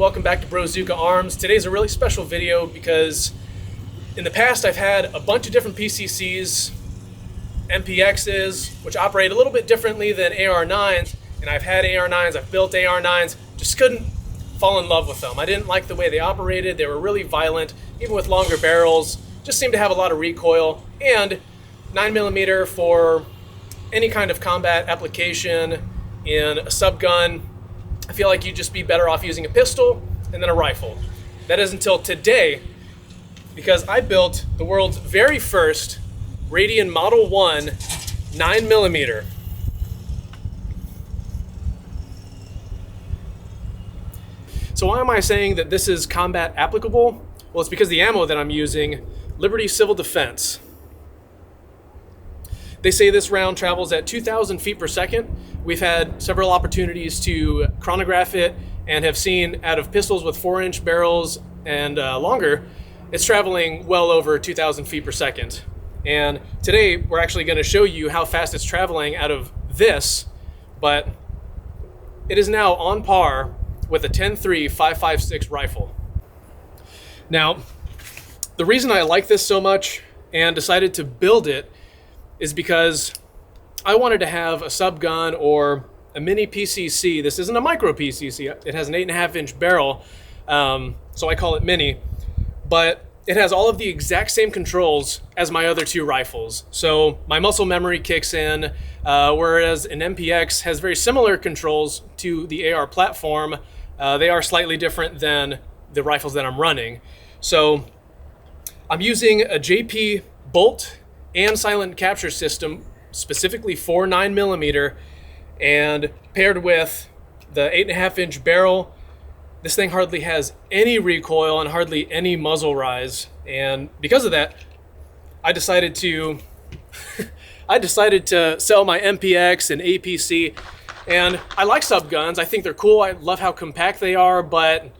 welcome back to Brozuka Arms. Today's a really special video because in the past I've had a bunch of different PCCs, MPXs, which operate a little bit differently than AR9s, and I've had AR9s, I've built AR9s, just couldn't fall in love with them. I didn't like the way they operated. They were really violent, even with longer barrels, just seemed to have a lot of recoil, and 9mm for any kind of combat application in a subgun. I feel like you'd just be better off using a pistol and then a rifle. That is until today, because I built the world's very first Radian Model 1 9mm. So why am I saying that this is combat applicable? Well, it's because the ammo that I'm using, Liberty Civil Defense. They say this round travels at 2,000 feet per second. We've had several opportunities to chronograph it and have seen out of pistols with 4-inch barrels and longer, it's traveling well over 2,000 feet per second. And today we're actually going to show you how fast it's traveling out of this, but it is now on par with a 10.3 5.56 rifle. Now, the reason I like this so much and decided to build it is because I wanted to have a subgun or a mini PCC. This isn't a micro PCC. It has an 8.5-inch barrel, so I call it mini, but it has all of the exact same controls as my other two rifles. So my muscle memory kicks in, whereas an MPX has very similar controls to the AR platform. They are slightly different than the rifles that I'm running. So I'm using a JP bolt and silent capture system specifically for 9mm, and paired with the 8.5-inch barrel, this thing hardly has any recoil and hardly any muzzle rise. And because of that, I decided to sell my MPX and APC. And I like subguns. I think they're cool. I love how compact they are, but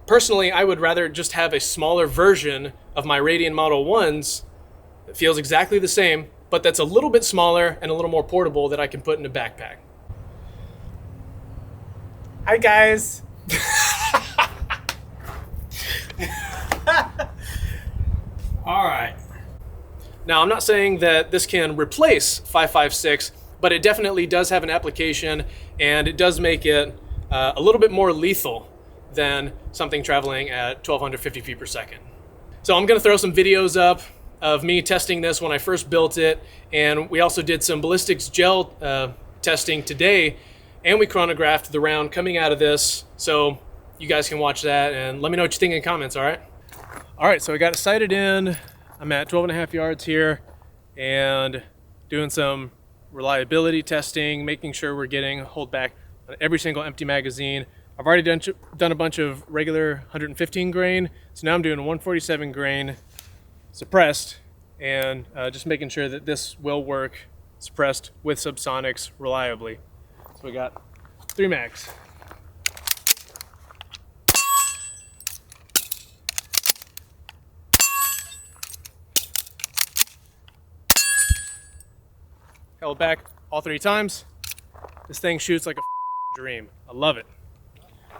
personally, I would rather just have a smaller version of my Radian Model 1s. It feels exactly the same, but that's a little bit smaller and a little more portable that I can put in a backpack. Hi guys. All right. Now, I'm not saying that this can replace 5.56, but it definitely does have an application, and it does make it a little bit more lethal than something traveling at 1,250 feet per second. So I'm gonna throw some videos up of me testing this when I first built it, and we also did some ballistics gel testing today, and we chronographed the round coming out of this, so you guys can watch that and let me know what you think in the comments. All right, so I got it sighted in. I'm at 12.5 yards here and doing some reliability testing, making sure we're getting hold back on every single empty magazine. I've already done a bunch of regular 115 grain, so now I'm doing a 147 grain suppressed, and just making sure that this will work suppressed with subsonics reliably. So we got 3 mags. Held back all 3 times. This thing shoots like a dream. I love it.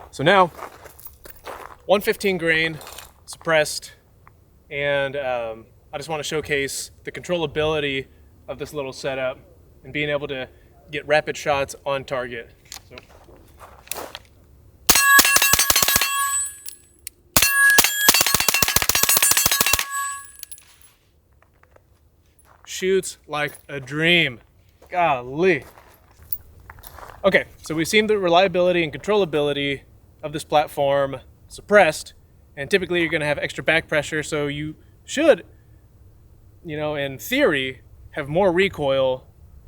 So now, 115 grain suppressed, and I just want to showcase the controllability of this little setup and being able to get rapid shots on target. So. Shoots like a dream. Golly. Okay, so we've seen the reliability and controllability of this platform suppressed, and typically you're going to have extra back pressure, so you should, in theory, have more recoil,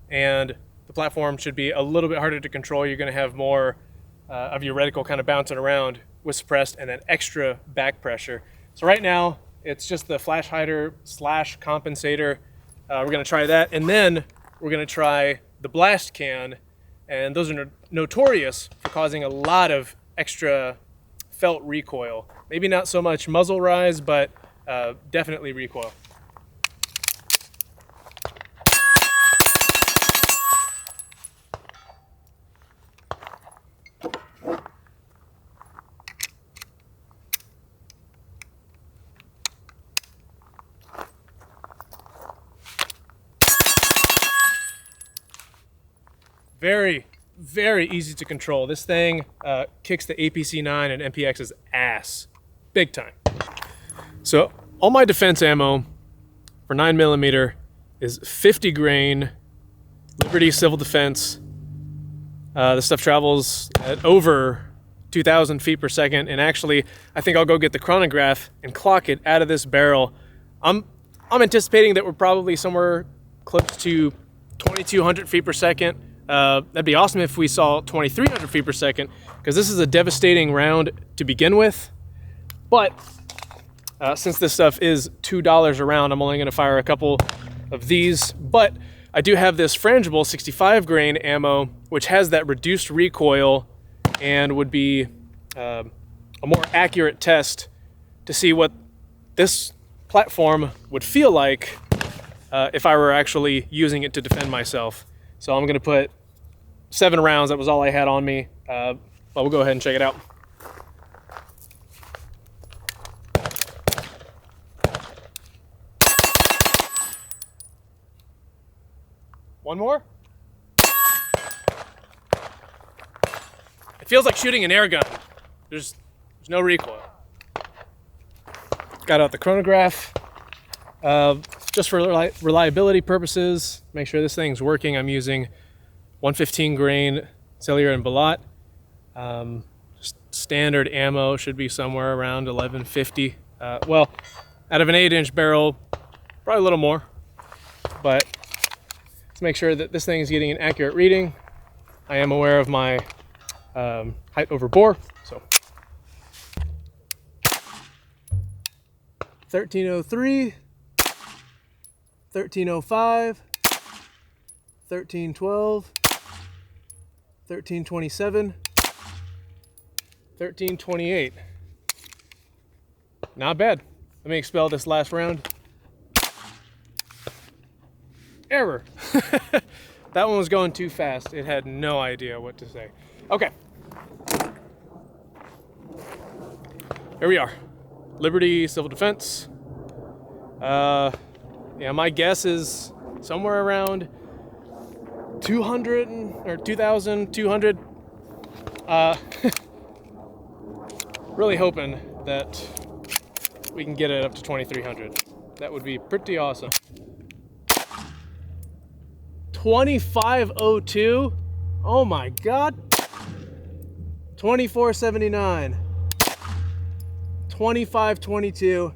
and the platform should be a little bit harder to control. You're going to have more of your reticle kind of bouncing around with suppressed and then extra back pressure. So right now, it's just the flash hider / compensator. We're going to try that, and then we're going to try the blast can, and those are notorious for causing a lot of extra felt recoil. Maybe not so much muzzle rise, but definitely recoil. Very, very easy to control. This thing kicks the APC-9 and MPX's ass, big time. So all my defense ammo for 9mm is 50 grain Liberty Civil Defense. This stuff travels at over 2,000 feet per second, and actually, I think I'll go get the chronograph and clock it out of this barrel. I'm anticipating that we're probably somewhere close to 2,200 feet per second. That'd be awesome if we saw 2,300 feet per second, because this is a devastating round to begin with. But since this stuff is $2 a round, I'm only going to fire a couple of these. But I do have this frangible 65 grain ammo, which has that reduced recoil and would be a more accurate test to see what this platform would feel like if I were actually using it to defend myself. So I'm going to put 7 rounds. That was all I had on me. But we'll go ahead and check it out. One more. It feels like shooting an air gun. There's no recoil. Got out the chronograph. Just for reliability purposes, make sure this thing's working. I'm using 115 grain cellular and Balat. Standard ammo should be somewhere around 1150. Well, out of an 8-inch barrel, probably a little more. But let's make sure that this thing is getting an accurate reading. I am aware of my height over bore, so 1303, 1305, 1312, 1327, 1328. Not bad. Let me expel this last round. Error. That one was going too fast. It had no idea what to say. Okay. Here we are. Liberty Civil Defense. Yeah, my guess is somewhere around 200 or 2,200. Really hoping that we can get it up to 2,300. That would be pretty awesome. 2502. Oh my God. 2479. 2522.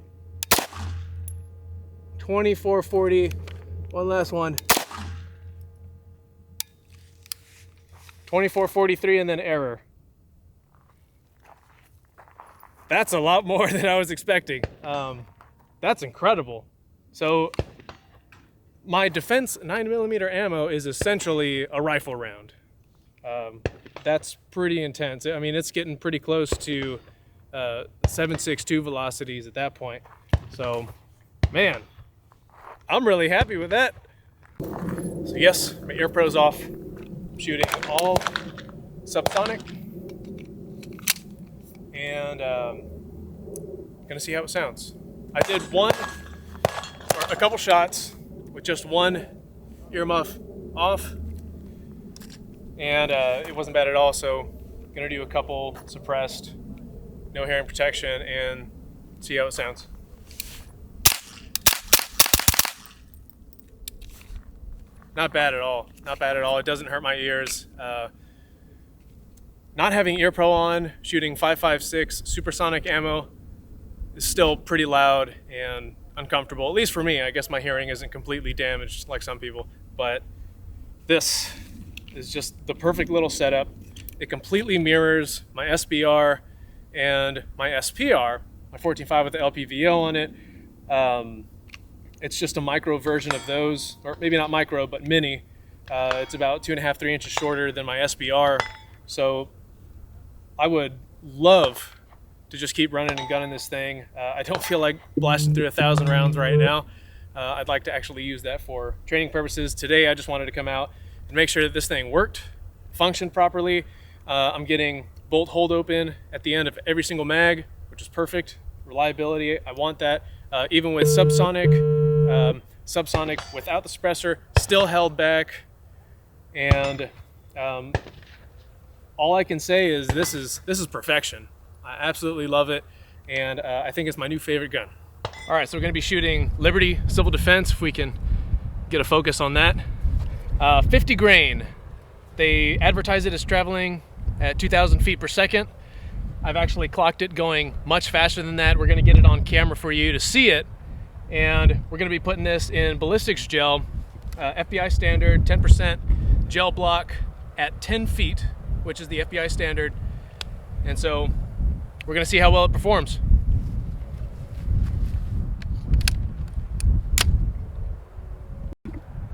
2440. One last one. 2443 and then error. That's a lot more than I was expecting. That's incredible. So my defense 9mm ammo is essentially a rifle round. That's pretty intense. I mean, it's getting pretty close to 7.62 velocities at that point. So, man, I'm really happy with that. So yes, my ear pro's off. I'm shooting all subsonic. And gonna see how it sounds. I did a couple shots with just one earmuff off, and it wasn't bad at all. So gonna do a couple suppressed, no hearing protection, and see how it sounds. Not bad at all. Not bad at all. It doesn't hurt my ears. Not having ear pro on, shooting 5.56 supersonic ammo is still pretty loud and uncomfortable, at least for me. I guess my hearing isn't completely damaged like some people, but this is just the perfect little setup. It completely mirrors my SBR and my SPR, my 14.5 with the LPVO on it. It's just a micro version of those, or maybe not micro, but mini. It's about 2.5, 3 inches shorter than my SBR. So I would love to just keep running and gunning this thing. I don't feel like blasting through 1,000 rounds right now. I'd like to actually use that for training purposes. Today, I just wanted to come out and make sure that this thing worked, functioned properly. I'm getting bolt hold open at the end of every single mag, which is perfect. Reliability, I want that. Even with subsonic without the suppressor, still held back. And All I can say is this is perfection. I absolutely love it, and I think it's my new favorite gun. All right, so we're going to be shooting Liberty Civil Defense, if we can get a focus on that. 50 grain. They advertise it as traveling at 2,000 feet per second. I've actually clocked it going much faster than that. We're going to get it on camera for you to see it, and we're going to be putting this in ballistics gel, FBI standard 10% gel block at 10 feet, which is the FBI standard. And so we're going to see how well it performs.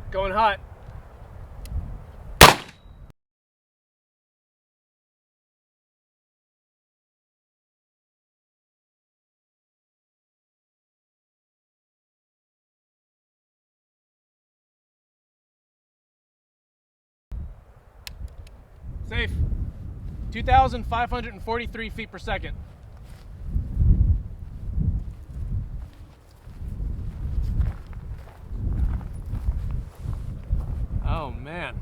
Going hot. Safe. 2,543 feet per second. Oh man.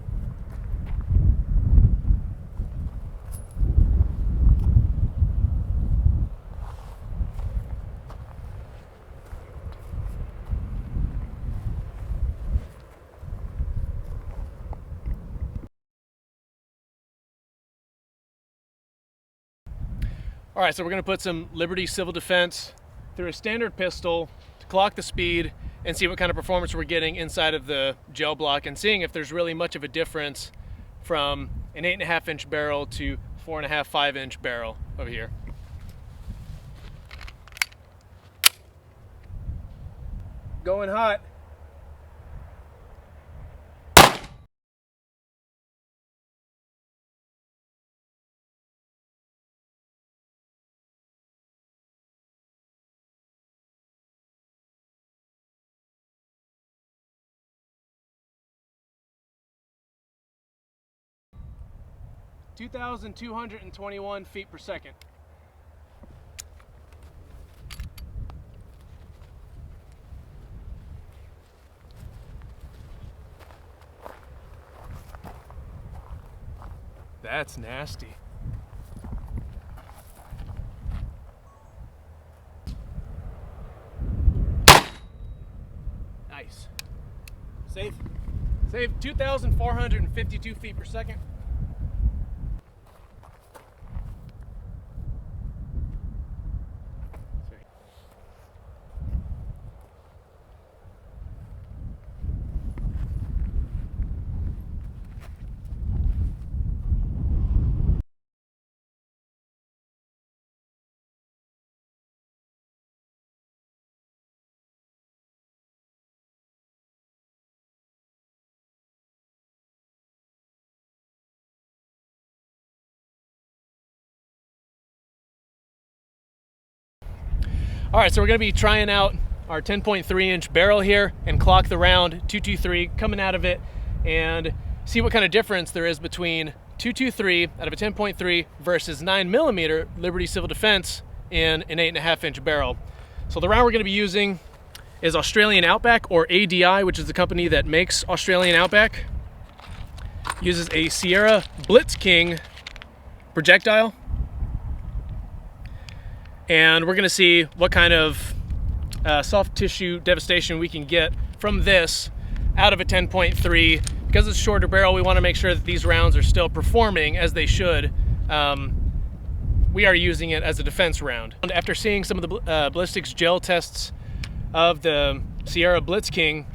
All right, so we're gonna put some Liberty Civil Defense through a standard pistol to clock the speed and see what kind of performance we're getting inside of the gel block, and seeing if there's really much of a difference from an 8.5 inch barrel to 4.5, 5 inch barrel over here. Going hot. (2,221 feet per second). That's nasty. Nice. Safe. Safe. 2,452 feet per second. All right, so we're gonna be trying out our 10.3 inch barrel here and clock the round 223 coming out of it and see what kind of difference there is between 223 out of a 10.3 versus 9mm Liberty Civil Defense in an 8.5 inch barrel. So the round we're gonna be using is Australian Outback, or ADI, which is the company that makes Australian Outback. Uses a Sierra Blitz King projectile. And we're gonna see what kind of soft tissue devastation we can get from this out of a 10.3. Because it's a shorter barrel, we wanna make sure that these rounds are still performing as they should. We are using it as a defense round. After seeing some of the ballistics gel tests of the Sierra Blitz King,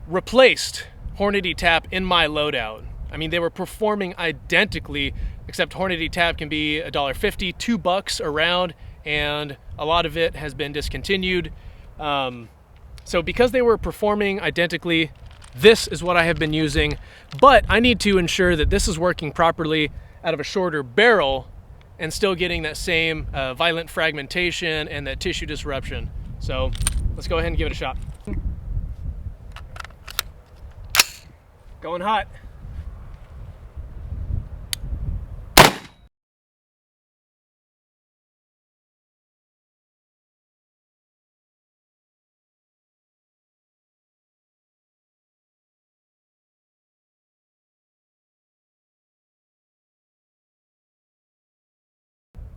replaced Hornady Tap in my loadout. I mean, they were performing identically, except Hornady Tap can be $1.50, $2 a round, and a lot of it has been discontinued. So because they were performing identically, this is what I have been using, but I need to ensure that this is working properly out of a shorter barrel and still getting that same violent fragmentation and that tissue disruption. So let's go ahead and give it a shot. Going hot.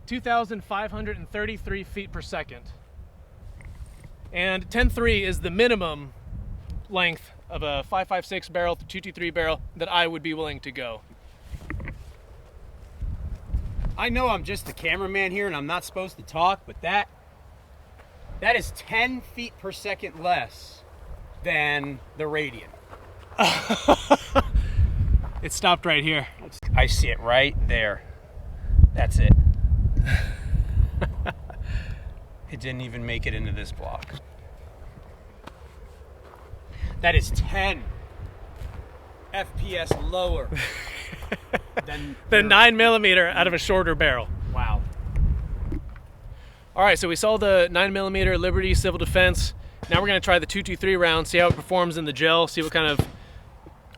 2,533 feet per second. And 10.3 is the minimum length of a 5.56 barrel to 223 barrel that I would be willing to go. I know I'm just the cameraman here and I'm not supposed to talk, but that is 10 feet per second less than the Radian. It stopped right here. I see it right there. That's it. It didn't even make it into this block. That is 10 FPS lower than 9mm out of a shorter barrel. Wow. All right, so we saw the 9mm Liberty Civil Defense. Now we're going to try the 223 round, see how it performs in the gel, see what kind of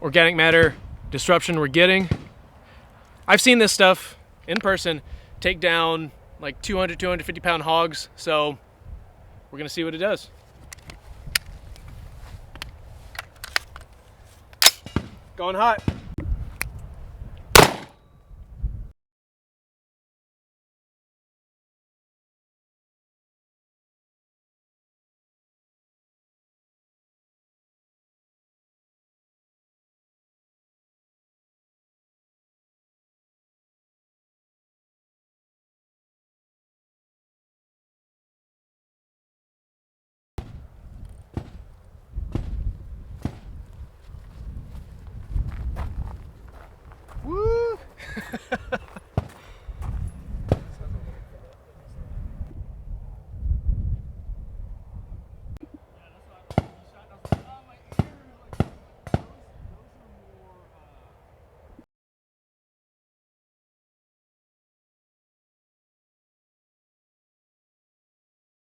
organic matter disruption we're getting. I've seen this stuff in person take down like 250 pound hogs, so we're going to see what it does. Going hot.